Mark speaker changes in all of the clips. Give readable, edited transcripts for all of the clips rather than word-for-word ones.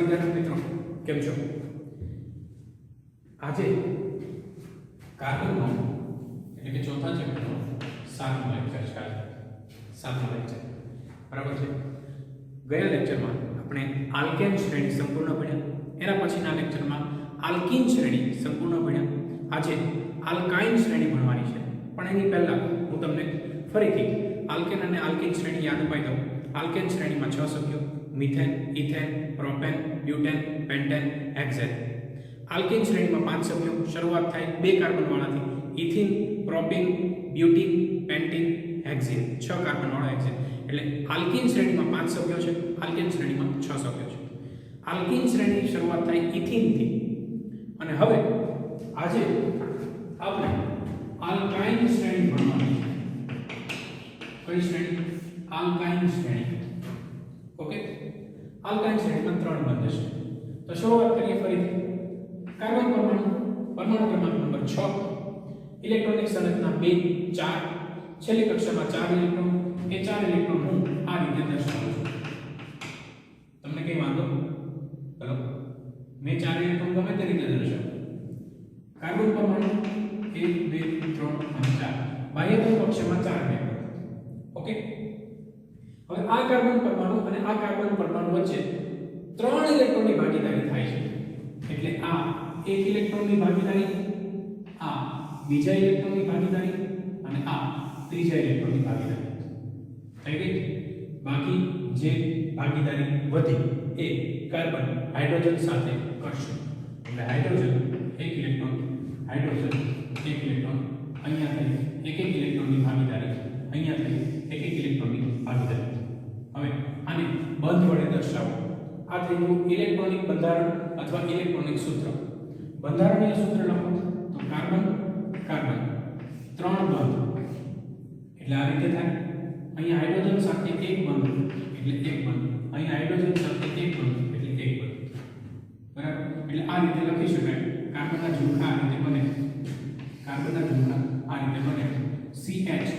Speaker 1: વિદ્યાર્થી મિત્રો, કેમ છો? આજે કાર્બનનો એટલે કે ચોથા ચેપ્ટરનો 7મો લેક્ચર છે. સાતમો લેક્ચર બરાબર છે. ગયા લેક્ચરમાં આપણે આલ્કેન શ્રેણી સંપૂર્ણ ભણ્યા. એના પછીના લેક્ચરમાં આલ્કીન શ્રેણી સંપૂર્ણ ભણ્યા. આજે આલ્કાઇન શ્રેણી ભણવાની છે, પણ એની પહેલા હું તમને ફરીથી આલ્કેન અને આલ્કીન શ્રેણી યાદ અપાઈ દઉં. આલ્કેન શ્રેણીમાં 6 સભ્યો: methane, ethane, propane, butane, pentane, hexane. Alkene શ્રેણીમાં 5 સભ્યો. શરૂઆત થાય 2 કાર્બન વાળાથી: ethene, propene, butene, pentene, hexene. 6 carbon વાળા હેક્ઝીન. એટલે આલ્કીન શ્રેણીમાં 5 સભ્યો છે, આલ્કેન શ્રેણીમાં 6 સભ્યો છે. આલ્કીન શ્રેણીની શરૂઆત થાય ઇથિનથી. અને હવે આજે આપણે આલ્કાઇન શ્રેણી ભણવાની છે. કઈ શ્રેણી? આલ્કાઇન શ્રેણી. ઓકે, આલ્કાઇન શ્રેણીમાં 3 બંધ છે. તો શરૂઆત કરીએ ફરીથી. કાર્બન પરમાણુ ક્રમાંક નંબર 6, ઇલેક્ટ્રોનિક સંરચના 2, 4, છેલ્લી કક્ષામાં 4 ઇલેક્ટ્રોન. એ 4 ઇલેક્ટ્રોન હું આ રીતે દર્શાવું છું. તમને કઈ વાંધો? ચલો, મેં 4 ઇલેક્ટ્રોન ગમે તે રીતે દર્શાવું. કાર્બન પરમાણુ 1, 2, 3 અને 4. બાહ્યતમ કક્ષામાં 4 ઇલેક્ટ્રોન. ઓકે, હવે આ કાર્બન પરમાણુ અને આ કાર્બન પરમાણુ વચ્ચે 3 ઇલેક્ટ્રોનની ભાગીદારી થાય છે. એટલે આ 1 ઇલેક્ટ્રોનની ભાગીદારી, આ બીજા ઇલેક્ટ્રોનની ભાગીદારી અને આ ત્રીજા ઇલેક્ટ્રોનની ભાગીદારી થઈ ગઈ. બાકી જે ભાગીદારી વધી એ કાર્બન હાઇડ્રોજન સાથે કરશે. એટલે હાઇડ્રોજન 1 ઇલેક્ટ્રોન, હાઇડ્રોજન 1 ઇલેક્ટ્રોન, અહીંયા થઈ 1 ઇલેક્ટ્રોનની ભાગીદારી, અહીંયા થઈ 1 ઇલેક્ટ્રોનની ભાગીદારી. હવે આને બંધ વડે દર્શાવો. આ થઈ ગયું ઇલેક્ટ્રોનિક બંધારણ અથવા ઇલેક્ટ્રોનિક સૂત્ર. બંધારણીય સૂત્ર લખો તો કાર્બન કાર્બન 3 બંધ એટલે આ રીતે થાય. અહીંયા હાઇડ્રોજન સાથે 1 બંધ એટલે 1 બંધ, અહીંયા હાઇડ્રોજન સાથે 1 બંધ એટલે 1 બંધ. બરાબર? એટલે આ રીતે લખી શકાય. કાર્બનના ઝુમખા આ રીતે બને. કાર્બનના ઝુમખા આ રીતે બને. CH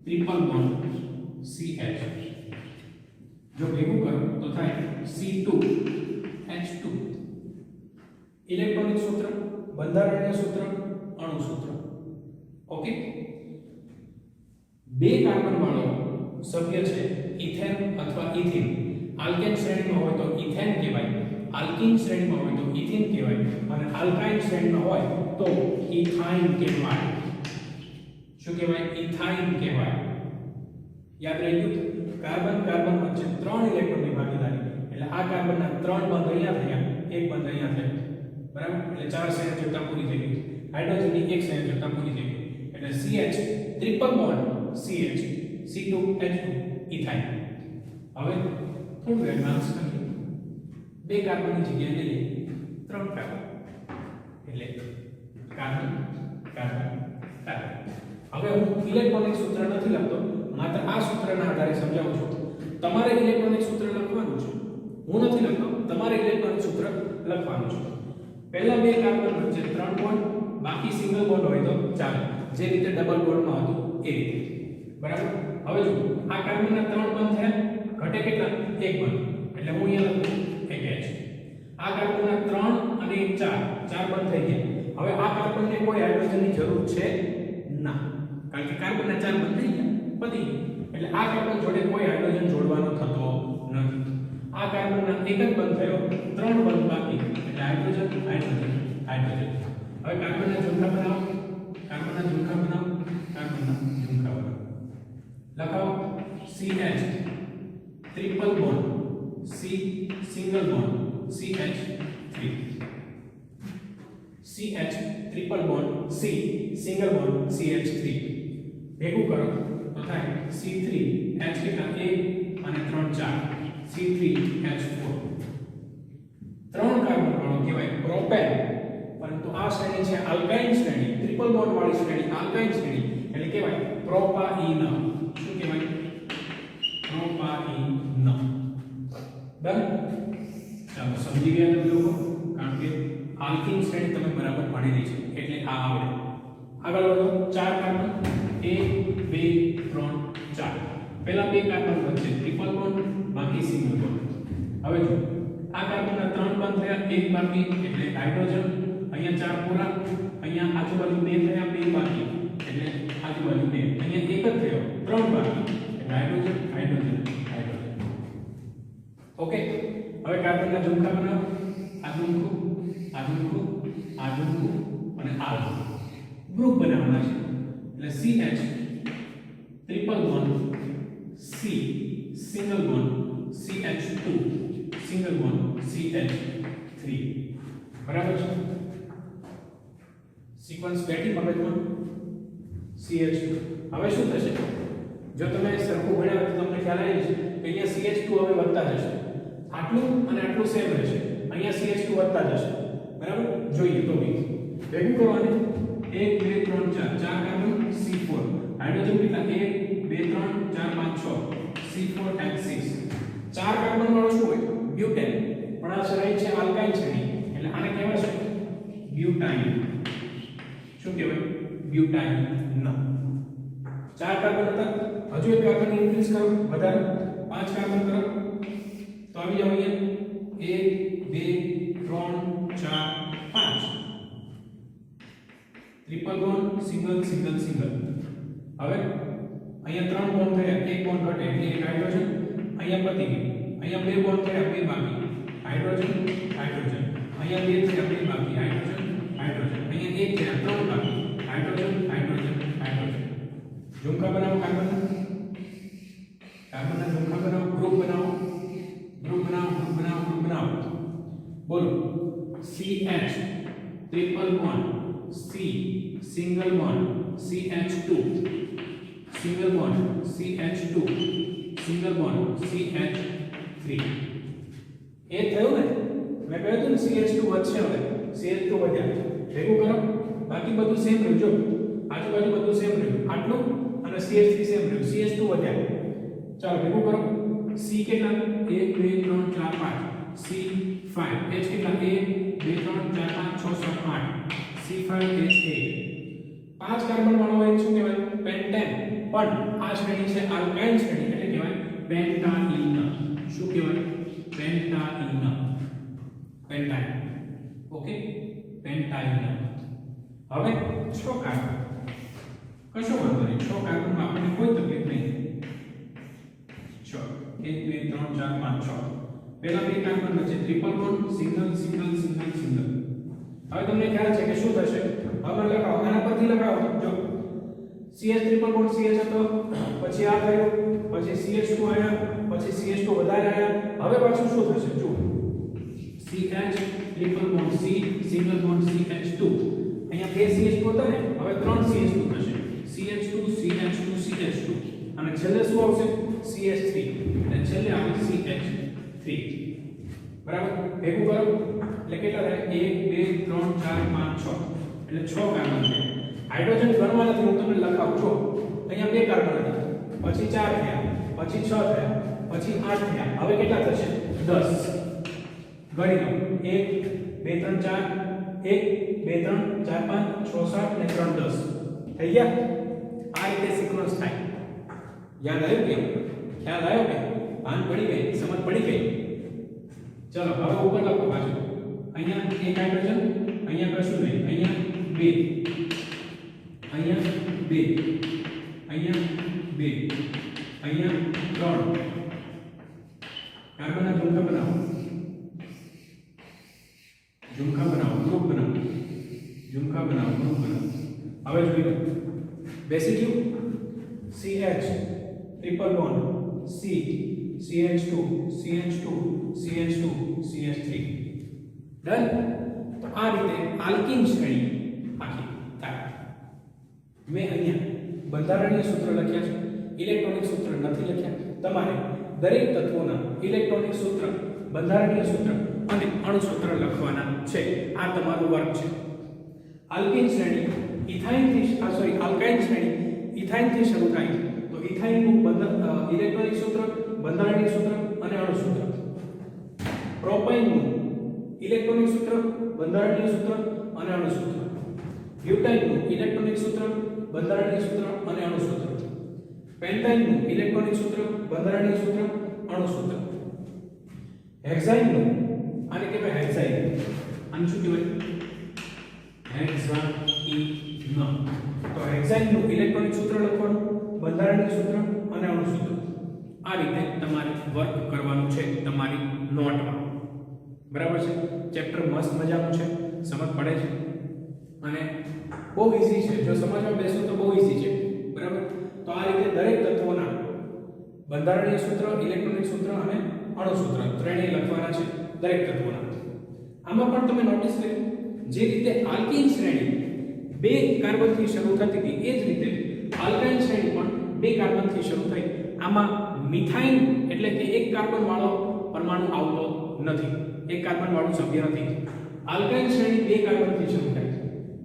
Speaker 1: triple bond CH. જો ભેગું કરો તો થાય C2H2. ઇલેક્ટ્રોનિક સૂત્ર, બંધારણીય સૂત્ર, અણુ સૂત્ર. ઓકે, 2 કાર્બન વાળો સભ્ય છે ઇથેન અથવા ઇથિન. આલ્કેન શ્રેણીમાં હોય તો ઇથેન કહેવાય, આલ્કીન શ્રેણીમાં હોય તો ઇથિન કહેવાય, અને આલ્કાઇન શ્રેણીમાં હોય તો ઇથાઇન કહેવાય. શું કહેવાય? ઇથાઇન કહેવાય. યાદ રહી ગયું? કાર્બન કાર્બન વચ્ચે 3 ઇલેક્ટ્રોનની ભાગીદારી. એટલે આ કાર્બનના 3 બંધ અહીંયા થયા, 1 બંધ અહીંયા થયો. બરાબર? એટલે 4 સંયોજકતા પૂરી થઈ ગઈ. હાઇડ્રોજનની 1 સંયોજકતા પૂરી થઈ ગઈ. એટલે CH triple bond CH C2H2 ethyne. હવે થોડું એડવાન્સ કરીએ. 2 કાર્બનની જગ્યાએ લઈએ 3 કાર્બન. એટલે કાર્બન કાર્બન કાર્બન. હવે હું ઇલેક્ટ્રોનિક સૂત્ર નથી લખતો, માત્ર આ સૂત્રના આધારે સમજાવું છું. તમારે ઇલેક્ટ્રોનિક સૂત્ર લખવાનું છે. હું નથી લખતો, તમારે ઇલેક્ટ્રોનિક સૂત્ર લખવાનું છે. પહેલા 2 કાર્બન વચ્ચે 3 બોન્ડ, બાકી સિંગલ બોન્ડ હોય તો ચાલે, જે રીતે ડબલ બોન્ડમાં હતું એ રીતે. બરાબર? હવે જો આ કાર્બનના 3 બંધ થયા, ઘટે કેટલા? 1 બંધ. એટલે હું અહીંયા લખું 1H. આ કાર્બનના 3 અને 1 4 બંધ થઈ ગયા. હવે આ કાર્બનને કોઈ હાઇડ્રોજનની જરૂર છે ના, કારણ કે કાર્બનના 4 બંધ થઈ ગયા, પતી ગયું. એટલે આ કાર્બન જોડે કોઈ હાઇડ્રોજન જોડવાનો થતો નથી. આ કાર્બનના 1 જ બંધ થયો, 3 બંધ બાકી, એટલે હાઇડ્રોજન હાઇડ્રોજન હાઇડ્રોજન. હવે કાર્બનના ઝુમખા બનાવો, કાર્બનના ઝુમખા બનાવો, કાર્બનના ઝુમખા બનાવો. લખાવો CH triple bond C single bond CH3. CH triple bond C single bond CH3. ભેગું કરો તો થાય C3H કેટલા? 1 અને 3 4 C3H4. 3 કાર્બન વાળો કહેવાય પ્રોપેન. પરંતુ આ શ્રેણી છે આલ્કાઇન શ્રેણી, ટ્રિપલ બોન્ડ વાળી શ્રેણી, આલ્કાઇન શ્રેણી. એટલે કહેવાય પ્રોપાઇન. શું કહેવાય? પ્રોપાઇન. ડન? ચાલો, સમજી ગયા તમે લોકો? કારણ કે આલ્કીન શ્રેણી તમે બરાબર ભણેલી છે એટલે આ આવડે. આગળ વધો. 4 કાર્બન 1 2 3 4. પહેલા 2 કાર્બન વચ્ચે ટ્રિપલ બોન્ડ, બાકી સિંગલ બોન્ડ. હવે જો આ કાર્બનના 3 બંધ થયા, એક બાકી એટલે હાઇડ્રોજન. અહીંયા 4 પૂરા, અહીંયા આજુબાજુ 2 થયા, 2 બાકી એટલે આજુબાજુ 2. અહીંયા એક જ થયો, 3 બાકી એટલે હાઇડ્રોજન હાઇડ્રોજન હાઇડ્રોજન. ઓકે, હવે કાર્બનના ઝુમખા બનાવો. આ ઝુમખું, આ ઝુમખું, આ ઝુમખું અને આ ઝુમખું ગ્રુપ બનાવવાના છે. એટલે CH triple bond C single bond CH2 single bond CH3. બરાબર છે? સિક્વન્સ બેઠી મગજમાં. CH2. હવે શું થશે? જો તમે સરખું ભણ્યા તો તમને ખ્યાલ આવી જશે કે અહીંયા CH2 હવે વધતા જશે. આટલું અને આટલું સેમ રહેશે. અહીંયા CH2 વધતા જશે. બરાબર? જોઈએ તો બી ભેગું કરવાને 1 2 3 4 4 કાર્બન C4. હાઇડ્રોજન કેટલા? 1 2 3 4 5 6 C4H6. 4 કાર્બન વાળો શું હોય? બ્યુટેન. પણ આ શ્રેણી છે આલ્કાઇલ શ્રેણી, એટલે આને કહેવાય છે બ્યુટાઇન. શું કહેવાય? બ્યુટાઇન. 4 કાર્બન હતા, હજુ એક કાર્બન ઇન્ક્રીઝ કરો, વધારો 5 કાર્બન કરો તો આવી જાવ અહીંયા 1 2 3 4 5. Triple bond single single single. હવે અહીંયા 3 બોન્ડ થયા, એક બોન્ડ ઘટે એટલે એક હાઇડ્રોજન. અહીંયા પતી ગયું. અહીંયા 2 બોન્ડ થયા, 2 બાકી હાઇડ્રોજન હાઇડ્રોજન. અહીંયા 2 થયા, 2 બાકી હાઇડ્રોજન હાઇડ્રોજન. અહીંયા 1 થયા, 3 બાકી હાઇડ્રોજન હાઇડ્રોજન હાઇડ્રોજન. ઝુમખા બનાવો કાર્બનના. કાર્બનના ઝુમખા બનાવો, ગ્રુપ બનાવો, ગ્રુપ બનાવો, ગ્રુપ બનાવો, ગ્રુપ બનાવો. બોલો. CH triple bond C single bond CH2 single bond CH2 single bond CH3. એ થયું ને? મેં કહ્યું હતું ને CH2 વધશે. હવે CH2 વધ્યા, ભેગું કરો. બાકી બધું સેમ રહ્યું. જો આજુબાજુ બધું સેમ રહ્યું, આટલું અને CH3 સેમ રહ્યું. CH2 વધ્યા. ચાલો ભેગું કરો. C કેટલા? 1 2 3 4 5 C5. H કેટલા? 1 2 3 4 5 6 7 8 C5H8. 5 કાર્બન વાળો હોય શું કહેવાય? પેન્ટેન. પણ આ શ્રેણી છે આલ્કાઇલ શ્રેણી, એટલે કહેવાય પેન્ટાઇન. શું કહેવાય? પેન્ટાઇન. પેન્ટાઇન. ઓકે, પેન્ટાઇન. હવે 6 કાર્બન, કશો વાંધો નહીં. 6 કાર્બનમાં આપણને કોઈ તકલીફ નહીં. 6 1 2 3 4 5 6. પહેલા બે કાર્બન વચ્ચે triple bond single single single single. હવે તમને ખ્યાલ છે કે શું થશે? હવે લગાવો, આના પરથી લગાવો. જો CH ટ્રિપલ બોન્ડ CH હતો, પછી આ થયું, પછી CH2 આયા, પછી CH2 વધારે આયા. હવે પાછું શું થશે? જો CH triple bond C single bond CH2. અહીંયા બે CH2 હતા ને, હવે 3 CH2 થશે. CH2 CH2 CH2 અને છેલ્લે શું આવશે? CH3. અને છેલ્લે આવે CH3. બરાબર? ભેગું કરો એટલે કેટલા થાય? 1 2 3 4 5 6. એટલે 6 કાર્બન છે. હાઇડ્રોજન ગણવા નથી, હું તમને લખાવું છું. અહીંયા 2 કાર્બન હતા, પછી 4 થયા, પછી 6 થયા, પછી 8 થયા. હવે કેટલા થશે? 10. ગણી લો. 1 2 3 4 1 2 3 4 5 6 7 અને 3 10. થઈ ગયા? આ રીતે સિક્વન્સ થાય. યાદ આવ્યું કે? ખ્યાલ આવ્યો કે? ભાન પડી ગઈ, સમજ પડી ગઈ? ચલો હવે ઉપર લખો પાછું. અહીંયા 1 હાઇડ્રોજન, અહીંયા કશું નહીં, અહીંયા 2, અહીંયા 2, અહીંયા 2, અહીંયા 3. કાર્બનના ઝુમખા બનાવો, ઝુમખા બનાવો, ગ્રુપ બનાવો, ઝુમખા બનાવો, ગ્રુપ બનાવો. હવે જોઈ લો. બેસી ગયું. CH triple bond C CH2 CH2 CH2 CH3. Done. તો આ રીતે આલ્કીન શ્રેણી આખી થાય. મેં અહીંયા બંધારણીય સૂત્ર લખ્યા છે, ઇલેક્ટ્રોનિક સૂત્ર નથી લખ્યા. તમારે દરેક તત્વોના ઇલેક્ટ્રોનિક સૂત્ર, બંધારણીય સૂત્ર અને અણુ સૂત્ર લખવાના છે. આ તમારું વર્ક છે. આલ્કીન શ્રેણી આલ્કાઇલ શ્રેણી ઇથાઇન થી શરૂ થાય તો ઇથાઇન નું ઇલેક્ટ્રોનિક સૂત્ર, બંધારણીય સૂત્ર અને અણુ સૂત્ર. પ્રોપાઇન નું ઇલેક્ટ્રોનિક સૂત્ર, બંધારણીય સૂત્ર અને અણુ સૂત્ર. બ્યુટાઇન નું ઇલેક્ટ્રોનિક સૂત્ર, બંધારણીય સૂત્ર અને અણુ સૂત્ર. પેન્ટાઇન નું ઇલેક્ટ્રોનિક સૂત્ર, બંધારણીય સૂત્ર, અણુ સૂત્ર. હેક્સાઇન નું આને કહેવાય હેક્સાઇન. આને શું કહેવાય? હેક્સાઇન. તો હેક્સાઇન નું ઇલેક્ટ્રોનિક સૂત્ર લખવાનું, બંધારણીય સૂત્ર અને અણુ સૂત્ર. આ રીતે તમારે વર્ક કરવાનું છે તમારી નોટમાં. બરાબર છે? ચેપ્ટર મસ્ત મજાનું છે, સમજ પડે છે અને બહુ ઈઝી છે. જો સમજવા બેસો તો બહુ ઈઝી છે. બરાબર? તો આ રીતે દરેક તત્વોના બંધારણીય સૂત્ર, ઇલેક્ટ્રોનિક સૂત્ર અને અણુ સૂત્ર ત્રણેય લખવાના છે દરેક તત્વોના. આમાં પણ તમે નોટિસ કર્યું જે રીતે આલ્કીન શ્રેણી 2 કાર્બનથી શરૂ થતી હતી એ જ રીતે આલ્કાઇન શ્રેણી પણ 2 કાર્બનથી શરૂ થઈ. આમાં મિથાઇન એટલે કે એક કાર્બન વાળો પરમાણુ આવતો નથી, એક કાર્બન વાળું સભ્ય નથી. આલ્કાઇન શ્રેણી 2 કાર્બનથી શરૂ થાય,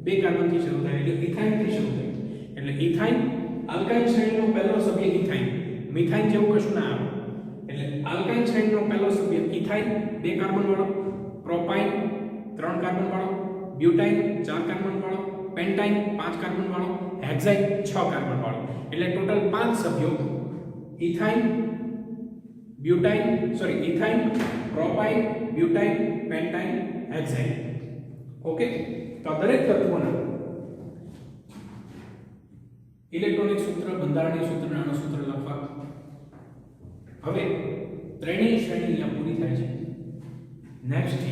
Speaker 1: 2 કાર્બનથી શરૂ થાય એટલે ઇથાઇન થી શરૂ થાય. એટલે ઇથાઇન આલ્કાઇન શ્રેણીનો પહેલો સભ્ય ઇથાઇન, મિથાઇન જેવું કશું ના આવે. એટલે આલ્કાઇન શ્રેણીનો પહેલો સભ્ય ઇથાઇન 2 કાર્બન વાળો, પ્રોપાઇન 3 કાર્બન વાળો, બ્યુટાઇન 4 કાર્બન વાળો, પેન્ટાઇન 5 કાર્બન વાળો, હેક્સાઇન 6 કાર્બન વાળો. એટલે ટોટલ 5 સભ્યો ethyne, ethyne, propyne, butyne, pentyne, hexyne. Okay, તો દરેક તત્વોના ઇલેક્ટ્રોનિક સૂત્ર, બંધારણીય સૂત્ર અને અણુ સૂત્ર લખવા. હવે ત્રણેય શ્રેણી અહીંયા પૂરી થાય છે. નેક્સ્ટ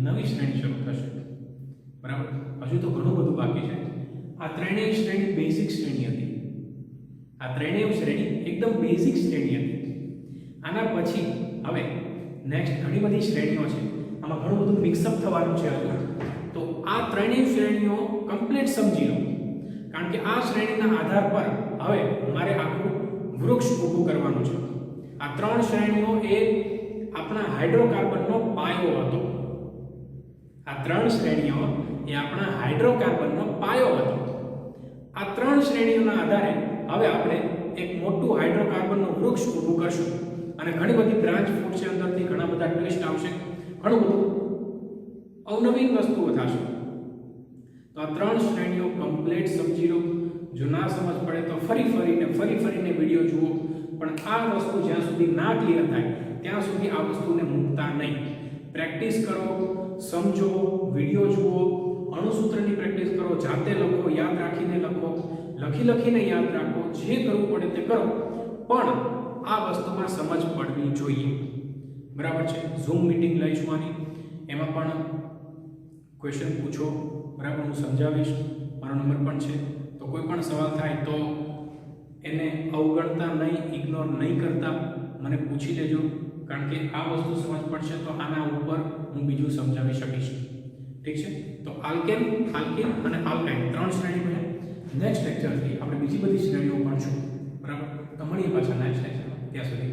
Speaker 1: નવી શ્રેણી શરૂ થશે. બરાબર? હજુ તો ઘણું બધું બાકી છે. આ ત્રણેય શ્રેણી બેઝિક શ્રેણી હતી. આ ત્રણેય શ્રેણી એકદમ બેઝિક શ્રેણી હતી. આના પછી હવે નેક્સ્ટ ઘણી બધી શ્રેણીઓ છે. આમાં ઘણું બધું મિક્સઅપ થવાનું છે હજુ. તો આ ત્રણેય શ્રેણીઓ કમ્પ્લીટ સમજી લો, કારણ કે આ શ્રેણીના આધાર પર હવે મારે આખું વૃક્ષ ઊભું કરવાનું છે. આ 3 શ્રેણીઓ એ આપણા હાઇડ્રોકાર્બનનો પાયો હતો. આ 3 શ્રેણીઓ એ આપણા હાઇડ્રોકાર્બનનો પાયો હતો. આ 3 શ્રેણીઓના આધારે હવે આપણે એક મોટું હાઇડ્રોકાર્બનનું વૃક્ષ ઊભું કરશું અને ઘણી બધી બ્રાન્ચ ફૂટશે, અંદરથી ઘણા બધા ટ્વિસ્ટ આવશે, ઘણું બધું અવનવીન વસ્તુઓ થશે. તો આ 3 શ્રેણીઓ કમ્પ્લીટ સમજી લો. જો ના સમજ પડે તો ફરી ફરીને વિડીયો જુઓ, પણ આ વસ્તુ જ્યાં સુધી ના ક્લિયર થાય ત્યાં સુધી આ વસ્તુને મૂકતા નહીં. પ્રેક્ટિસ કરો, સમજો, વિડીયો જુઓ, અણુસૂત્રની પ્રેક્ટિસ કરો, જાતે લખો, યાદ રાખીને લખો, લખીને યાદ રાખો, જે કરવું પડે તે કરો, પણ આ વસ્તુમાં સમજ પડવી જોઈએ. બરાબર છે? ઝૂમ મીટિંગ લઈશું આની, એમાં પણ ક્વેશ્ચન પૂછો. બરાબર? હું સમજાવીશ, મારો નંબર પણ છે. તો કોઈ પણ સવાલ થાય તો એને અવગણતા નહીં, ઇગ્નોર નહીં કરતા મને પૂછી લેજો, કારણ કે આ વસ્તુ સમજ પડશે તો આના ઉપર હું બીજું સમજાવી શકીશ. ઠીક છે? તો આલ્કેન, આલ્કીન અને આલ્કાઇન 3 શ્રેણી બને. નેક્સ્ટ લેક્ચરથી આપણે બીજી બધી શ્રેણીઓ ભણશું. બરાબર? તો મળીએ પાછા નેક્સ્ટ લેક્ચરમાં. ત્યાં સુધી